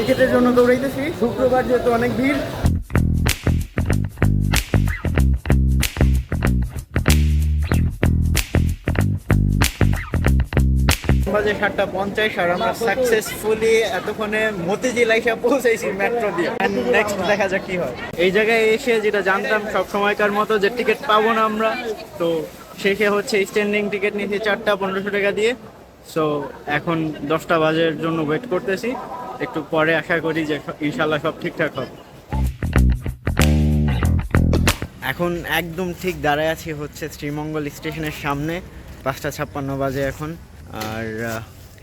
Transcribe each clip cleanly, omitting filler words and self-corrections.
টিকিটের জন্য দৌড়াইতেছি, শুক্রবার যেহেতু অনেক ভিড়। বাজে 7:50 আর আমরা সাকসেসফুলি এতক্ষণে মতিঝিল আইসা পৌঁছাইছি মেট্রো দিয়ে। নেক্সট দেখা যাক কি হয়। এই জায়গায় এসে যেটা জানতাম সব সময়কার মতো যে টিকিট পাবো না আমরা, তো শেষে হচ্ছে স্ট্যান্ডিং টিকিট নিয়েছি 4টা 1500 টাকা দিয়ে। সো এখন 10টা বাজের জন্য ওয়েট করতেছি, একটু পরে আশা করি যে ইনশাল্লাহ সব ঠিকঠাক হবে। এখন একদম ঠিক দাঁড়ায় আছি হচ্ছে শ্রীমঙ্গল স্টেশনের সামনে, 5:56 বাজে এখন। আর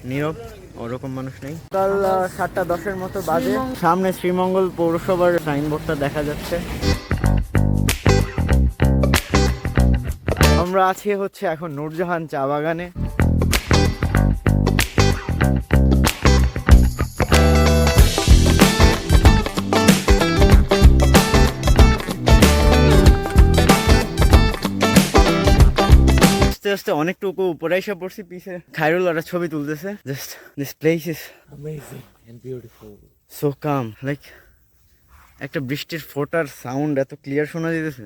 নীরব, ওরকম মানুষ নেই। কাল 7:10 মতো বাজে, সামনে শ্রীমঙ্গল পৌরসভার সাইনবোর্ডটা দেখা যাচ্ছে। আমরা আছি হচ্ছে এখন নূরজাহান চা বাগানে। আস্তে আস্তে অনেকটুকু উপরে এসে পড়ছি, পিছে খায়রুল ওরা ছবি তুলতেছে। Just this place is amazing and beautiful, so calm, like একটা বৃষ্টির ফোঁটার সাউন্ড এত ক্লিয়ার শোনা যেতেছে।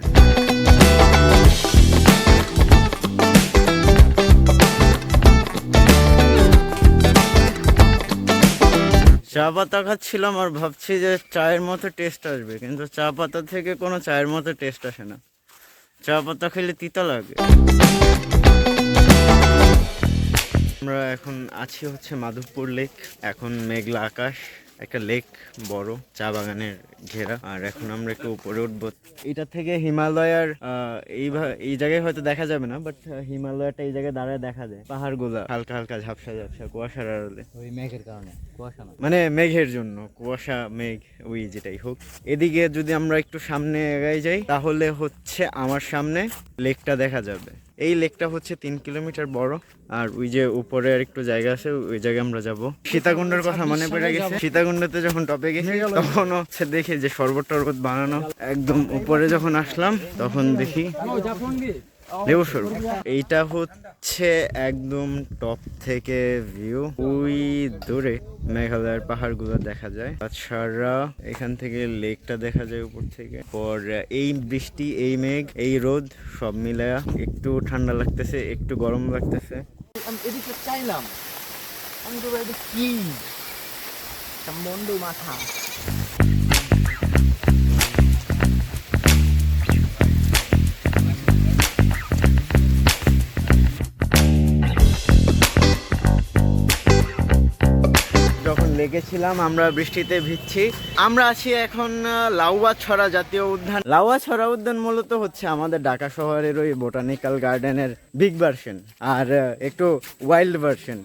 চা পাতা খাচ্ছিলাম আর ভাবছি যে চায়ের মতো টেস্ট আসবে, কিন্তু চা পাতা থেকে কোনো চায়ের মতো টেস্ট আসে না। চা পাতা খেলে তিতা লাগে। আমরা এখন আছি হচ্ছে মাধবপুর লেক। এখন মেঘলা আকাশ, একটা লেক বড়, চা বাগানের ঘেরা। আর এখন আমরা একটু উপরে উঠবো। এটা থেকে হিমালয়ার এই জায়গায় হয়তো দেখা যাবে না, বাট হিমালয়টা এই জায়গায় দাঁড়ায় দেখা যায়। পাহাড়গুলা হালকা হালকা ঝাপসা ঝাপসা কুয়াশার আড়ালে, ওই মেঘের কারণে। কুয়াশা না মানে মেঘের জন্য, কুয়াশা মেঘ ওই যেটাই হোক। এদিকে যদি আমরা একটু সামনে এগিয়ে যাই তাহলে হচ্ছে আমার সামনে লেকটা দেখা যাবে। এই লেকটা হচ্ছে 3 কিলোমিটার বড়। আর ওই যে উপরে আর একটু জায়গা আছে, ওই জায়গায় আমরা যাব। সীতাকুণ্ডের কথা মনে পড়ে গেছে। সীতাকুণ্ডতে যখন টপে গেছি তখন হচ্ছে দেখি যে শরবত টরবত বানানো। একদম উপরে যখন আসলাম তখন দেখি লেবু শরবত। এইটা হচ্ছে একদম টপ থেকে ভিউ, ওই দূরে মেঘালয়ের পাহাড়গুলো দেখা যায়। তাছাড়া এখান থেকে লেকটা দেখা যায় উপর থেকে। পর এই বৃষ্টি, এই মেঘ, এই রোদ সব মিলায়া একটু ঠান্ডা লাগতেছে, একটু গরম লাগতেছে। এদিকে চাইলাম আমি তো কি মন্ডু মাথা। লেগেছিলাম আমরা বৃষ্টিতে ভিজছি। আমরা আছি এখন লাউয়াছড়া জাতীয় উদ্যান। লাউয়াছড়া উদ্যান মূলত হচ্ছে আমাদের ঢাকা শহরের ওই বোটানিক্যাল গার্ডেনের বিগ ভার্সন আর একটু ওয়াইল্ড ভার্সন।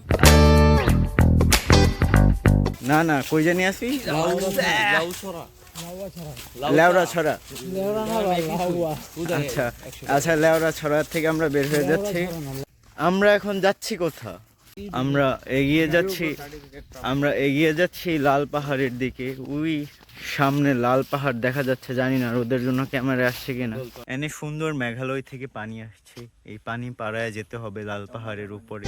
না না কই জানি আছি, লেওড়াছড়া। আচ্ছা আচ্ছা, লেওড়াছড়া থেকে আমরা বের হয়ে যাচ্ছি। আমরা এখন যাচ্ছি কোথা? আমরা এগিয়ে যাচ্ছি লাল পাহাড়ের দিকে। ওই সামনে লাল পাহাড় দেখা যাচ্ছে, জানি না রোদের জন্য ক্যামেরা আসছে কিনা। এনে সুন্দর মেঘালয় থেকে পানি আসছে, এই পানি পাড়ায় যেতে হবে লাল পাহাড়ের উপরে।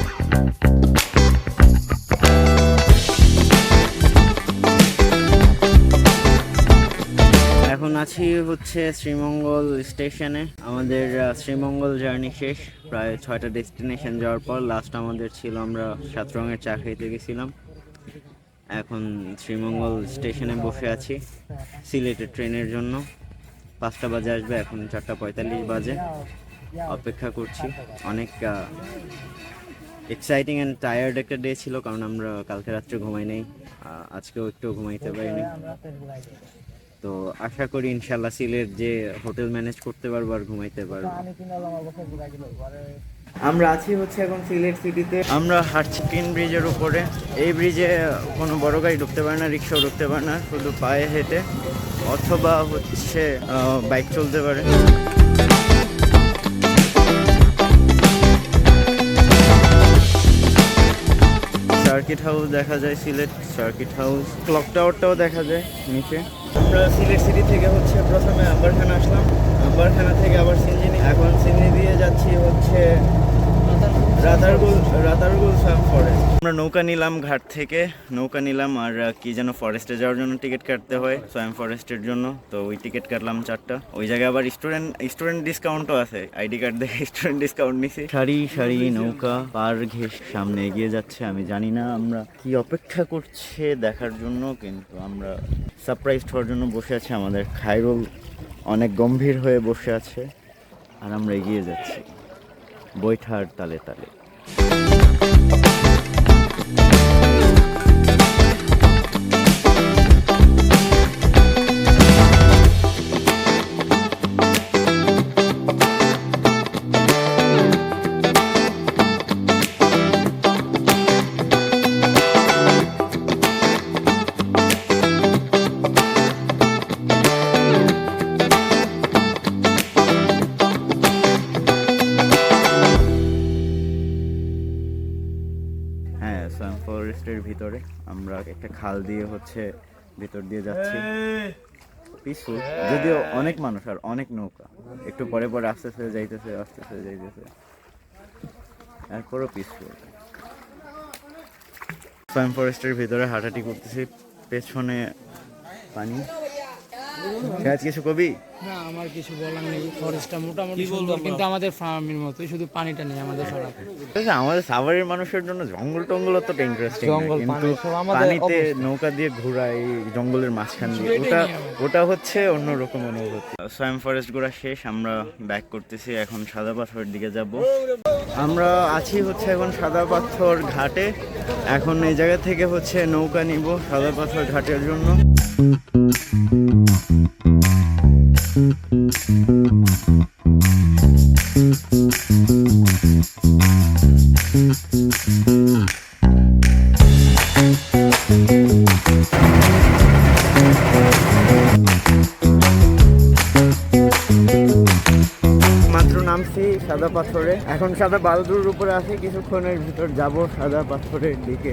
এখন আছি হচ্ছে শ্রীমঙ্গল স্টেশনে। আমাদের শ্রীমঙ্গল জার্নি শেষ, প্রায় 6টা ডেস্টিনেশন যাওয়ার পর লাস্ট আমাদের ছিল আমরা 7 রঙের চা খেতে গেছিলাম। এখন শ্রীমঙ্গল স্টেশনে বসে আছি সিলেটের ট্রেনের জন্য। 5টা বাজে আসবে, এখন 4:45 বাজে। অপেক্ষা করছি। অনেক এক্সাইটিং অ্যান্ড টায়ার্ড একটা ডে ছিল, কারণ আমরা কালকে রাত্রে ঘুমাই নাই, আজকেও একটু ঘুমাইতে পারিনি। তো আশা করি ইনশাল্লাহ সিলেট যে হোটেল ম্যানেজ করতে পারবো আর ঘুমাইতে পারবো। আমরা আছি হচ্ছে এখন সিলেট সিটিতে। আমরা হাঁটছি তিন ব্রিজের উপরে। এই ব্রিজে কোনো বড় গাড়ি ঢুকতে পারে না, রিক্সাও ঢুকতে পারে না, শুধু পায়ে হেঁটে অথবা হচ্ছে বাইক চলতে পারে। সার্কিট হাউস দেখা যায়, সিলেট সার্কিট হাউস। ক্লক টাওয়ারটাও দেখা যায় নিচে। আমরা সিলেট সিটি থেকে হচ্ছে প্রথমে আম্বারখানা আসলাম, আম্বারখানা থেকে আবার সিঞ্জিনি, এখন সিঞ্জিনি দিয়ে যাচ্ছি হচ্ছে রাতারগুল সাব ফরেস্ট। আমরা নৌকা নিলাম ঘাট থেকে, নৌকা নিলাম আর কি যেন ফরেস্টে যাওয়ার জন্য টিকিট কাটতে হয় সোয়াম ফরেস্টের জন্য, তো ওই টিকিট কাটলাম 4টা। ওই জায়গায় আবার স্টুডেন্ট ডিসকাউন্টও আছে, আইডি কার্ড দেখে স্টুডেন্ট ডিসকাউন্ট নিছি। সারি সারি নৌকা পার ঘেঁষ সামনে এগিয়ে যাচ্ছে। আমি জানি না আমরা কি অপেক্ষা করছে দেখার জন্য, কিন্তু আমরা সারপ্রাইজড হওয়ার জন্য বসে আছি। আমাদের খায়রুল অনেক গম্ভীর হয়ে বসে আছে আর আমরা এগিয়ে যাচ্ছি বৈঠার তালে তালে। ফরেস্টের ভিতরে আমরা একটা খাল দিয়ে হচ্ছে ভিতর দিয়ে যাচ্ছি। পিছু যদিও অনেক মানুষ আর অনেক নৌকা, একটু পরে পরে আস্তে আস্তে যাইতেছে এরপরও পিছু। সোয়াম ফরেস্টের ভিতরে হাঁটাহাঁটি করতেছি, পেছনে পানি। কিছু কবি? না, আমার কিছু বলার নেই। ফরেস্টটা মোটামুটি সুন্দর, কিন্তু আমাদের ফার্মের মতোই, শুধু পানিটা নেই আমাদের খারাপ। আমাদের সাভারের মানুষের জন্য জঙ্গল টঙ্গল অতটা ইন্টারেস্টিং, কিন্তু পানিতে নৌকা দিয়ে ঘোরা এই জঙ্গলের মাঝখান দিয়ে ওটা হচ্ছে অন্যরকম অনুভূতি। সোয়াম ফরেস্ট ঘোরা শেষ, আমরা ব্যাক করতেছি এখন সাদা পাথরের দিকে যাব। আমরা আছি হচ্ছে এখন সাদা পাথর ঘাটে। এখন এই জায়গা থেকে হচ্ছে নৌকা নিব সাদা পাথর ঘাটের জন্য। মাত্র নামছি সাদা পাথরে, এখন সাদা বালুর উপরে আছি, কিছুক্ষণের ভিতর যাব সাদা পাথরের দিকে।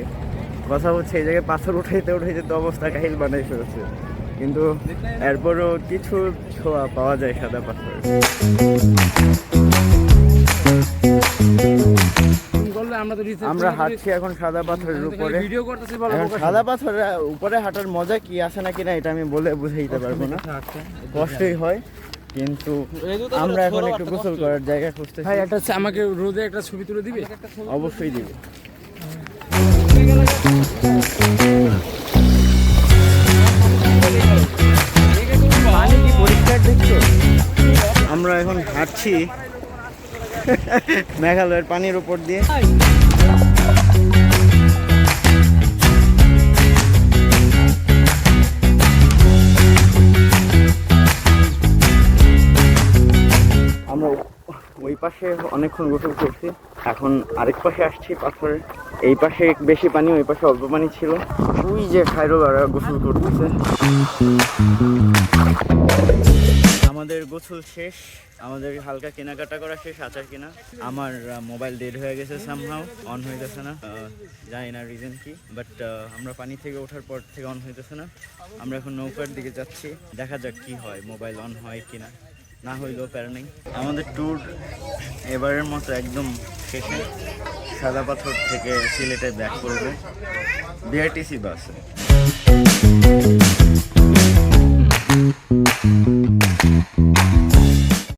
কথা হচ্ছে এই জায়গায় পাথর উঠাইতে তো অবস্থা কাহিল বানাই ফেলছে, কিন্তু এরপরও কিছু ছোঁয়া পাওয়া যায় সাদা পাথরে। আমরা হাঁটছি এখন সাদা পাথরের উপরে। এখন সাদা পাথরের উপরে হাঁটার মজা কি আছে নাকি না এটা আমি বলে বুঝাইতে পারবো না, কষ্টই হয়, কিন্তু আমরা এখন একটু গোসল করার জায়গা খুঁজতেছি। ভাই একটা আমাকে রোদে একটা ছবি তুলে দিবে? অবশ্যই দিবে। পানি কি পরিষ্কার দেখছো? আমরা এখন হাঁটছি মেঘালয়ের পানির উপর দিয়ে। আমরা ওই পাশে অনেকক্ষণ গোসল করছি, এখন আরেক পাশে আসছি পাথরের। এই পাশে বেশি পানি, ওই পাশে অল্প পানি ছিল। ওই যে খায়রুল ওরা গোসল করতেছে। আমাদের গোসল শেষ, আমাদের হালকা কেনাকাটা করা শেষ, আচার কেনা। আমার মোবাইল ডেড হয়ে গেছে, সামহাও অন হইতেছে না, জানি না রিজন কি, বাট আমরা পানি থেকে ওঠার পর থেকে অন হইতেছে না। আমরা এখন নৌকার দিকে যাচ্ছি, দেখা যাক কি হয়, মোবাইল অন হয় কিনা, না হইলেও প্যারা নেই। আমাদের ট্যুর এবারের মতো একদম শেষে। সাদা পাথর থেকে সিলেটে ব্যাক করবো বিআরটিসি বাসে।